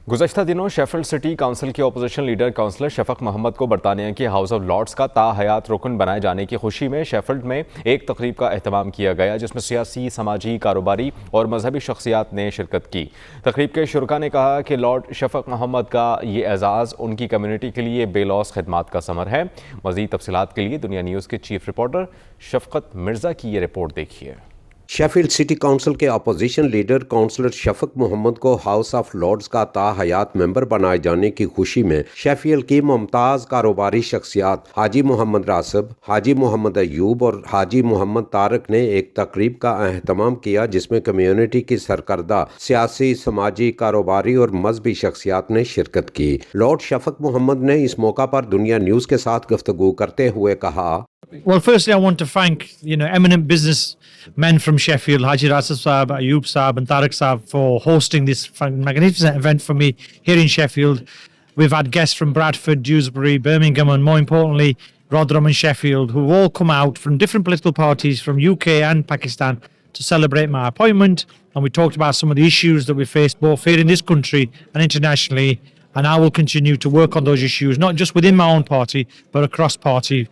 गुज़श्ता दिनों Sheffield city council के opposition leader councillor Shafaq Mohammad को बरतानिया के हाउस ऑफ लॉर्ड्स का ताहयात रुकन बनाए जाने की खुशी में शेफील्ड में एक तकरीब का अहतमाम किया गया, जिसमें सियासी, समाजी, कारोबारी और मजहबी शख्सियात ने शिरकत की। तकरीब के शुरका ने कहा कि लॉर्ड शफक मोहम्मद का ये एजाज़ उनकी कम्यूनिटी के लिए बेलौस खिदमात का समर है। मज़ीद तफसीलात के लिए दुनिया न्यूज़ के चीफ रिपोर्टर शफकत मिर्ज़ा की ये रिपोर्ट देखिए। शेफील्ड सिटी काउंसिल के opposition leader councillor Shafaq Mohammad को हाउस ऑफ लॉर्ड्स का ताहयात मेंबर बनाए जाने की खुशी में शेफील्ड की मुमताज़ कारोबारी शख्सियात हाजी मोहम्मद रासिब, हाजी मोहम्मद अयूब और हाजी मोहम्मद तारक ने एक तकरीब का अहतमाम किया, जिसमें कम्युनिटी की सरकर्दा सियासी, समाजी, कारोबारी और मजहबी शख्सियात ने शिरकत की। लॉर्ड शफक मोहम्मद ने इस मौका पर दुनिया न्यूज़ के साथ गुफ्तगू करते हुए कहा, Well, firstly, I want to thank, eminent businessmen from Sheffield, Haji Rasif Saab, Ayub Saab and Tariq Saab for hosting this magnificent event for me here in Sheffield. We've had guests from Bradford, Dewsbury, Birmingham and more importantly, Rotherham and Sheffield, who've all come out from different political parties from UK and Pakistan to celebrate my appointment. And we talked about some of the issues that we face both here in this country and internationally. And I will continue to work on those issues, not just within my own party, but across party,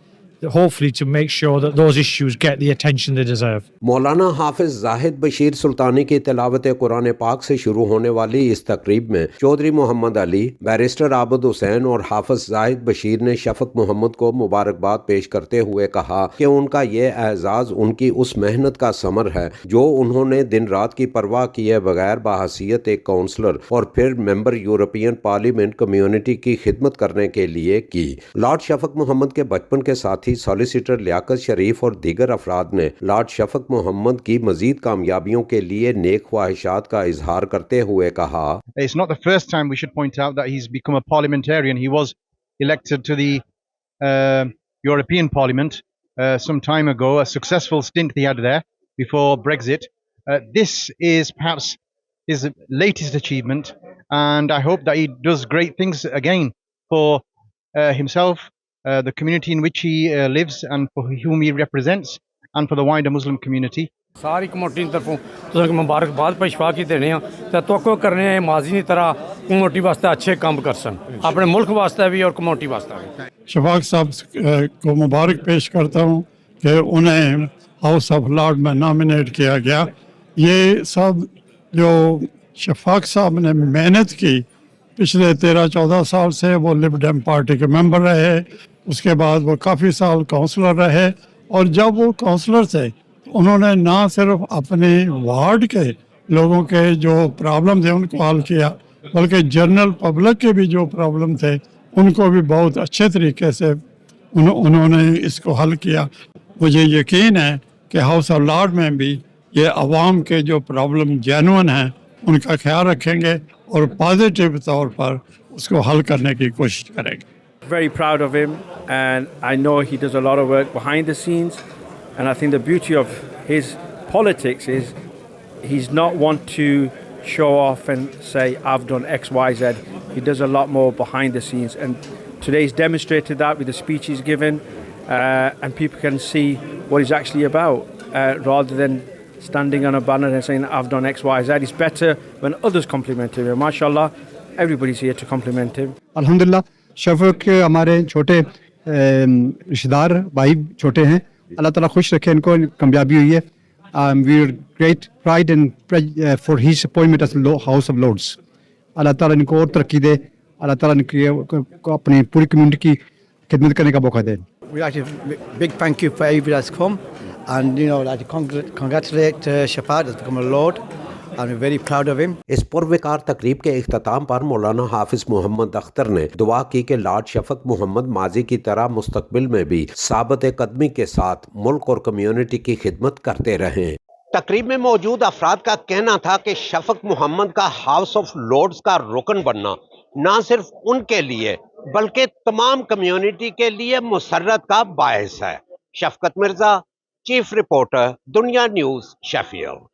hopefully to make sure that those issues get the attention they deserve. मौलाना हाफिज जाहिद बशीर सुल्तानी की तिलावत कुरान पाक से शुरू होने वाली इस तकरीब में चौधरी मोहम्मद अली, बैरिस्टर आबद हुसैन और हाफिज जाहिद बशीर ने शफक मोहम्मद को मुबारकबाद पेश करते हुए कहा कि उनका ये एजाज़ उनकी उस मेहनत का समर है जो उन्होंने दिन रात की परवाह किए बगैर बाहसियत एक काउंसलर और फिर मेंबर यूरोपियन पार्लियामेंट कम्युनिटी की खिदमत करने के लिए की। लॉर्ड शफक मोहम्मद के बचपन के साथ सॉलिसिटर लियाकत शरीफ और दीगर अफराद ने लॉर्ड शफक मोहम्मद की मजीद कामयाबियों के लिए नेक ख्वाहिशात का इजहार करते हुए कहा, It's not the first time we should point out that he's become a parliamentarian. He was elected to the European Parliament some time ago, a successful stint he had there before Brexit. This is perhaps his latest achievement, and I hope that he does great things again for himself, the community in which he lives and for whom he represents, and for the wider Muslim community. सारी committee की तरफों तुसें मुबारकबाद पेशवा की देने तो तवक्को करने माजी की तरह कमेटी वास्ते अच्छे काम कर सन, अपने मुल्क वास्ते भी और कमेटी वास्ते भी। शफाक साहब को मुबारक पेश करता हूँ कि उन्हें हाउस ऑफ लॉर्ड में नॉमिनेट किया गया। ये सब जो शफाक साहब ने मेहनत की, पिछले 13-14 साल से वो लिबरल पार्टी के मेंबर रहे, उसके बाद वो काफ़ी साल काउंसलर रहे और जब वो काउंसलर थे उन्होंने ना सिर्फ अपने वार्ड के लोगों के जो प्रॉब्लम थे उनको हल किया, बल्कि जनरल पब्लिक के भी जो प्रॉब्लम थे उनको भी बहुत अच्छे तरीके से उन्होंने इसको हल किया। मुझे यकीन है कि हाउस ऑफ लॉर्ड में भी ये अवाम के जो प्रॉब्लम जेन्युइन हैं उनका ख्याल रखेंगे और पॉजिटिव तौर पर उसको हल करने की कोशिश करेंगे। Very proud of him, and I know he does a lot of work behind the scenes, and I think the beauty of his politics is he's not one to show off and say I've done X, Y, Z. He does a lot more behind the scenes, and today he's demonstrated that with the speech he's given, and people can see what he's actually about, rather than standing on a banner and saying I've done X, Y, Z. It's better when others compliment him, and mashallah, everybody's here to compliment him. Alhamdulillah, Shafaq हमारे छोटे रिश्तेदार भाई छोटे हैं, अल्लाह ताला खुश रखे, इनको कामयाबी हुई है। We are great pride and for his appointment as House of Lords. अल्लाह ताला इनको और तरक्की दे, अल्लाह ताला इनको अपनी पूरी कम्युनिटी की खिदमत करने का मौका दे। We'd like to big thank you for everybody that's come, and like to congratulate Shafat has become a lord, and we're very proud of him. इस पुरवकार तकरीब के इख्तिताम पर मौलाना हाफिज मोहम्मद अख्तर ने दुआ की कि लॉर्ड शफक मोहम्मद माजी की तरह मुस्तकबिल में भी साबित कदमी के साथ मुल्क और कम्युनिटी की खिदमत करते रहें। तकरीब में मौजूद अफराद का कहना था कि शफक मोहम्मद का हाउस ऑफ लॉर्ड्स का रुकन बनना न सिर्फ उनके लिए बल्कि तमाम कम्युनिटी के लिए मुसर्रत का बायस है। शफकत मिर्जा, चीफ रिपोर्टर, दुनिया न्यूज़, शेफील्ड।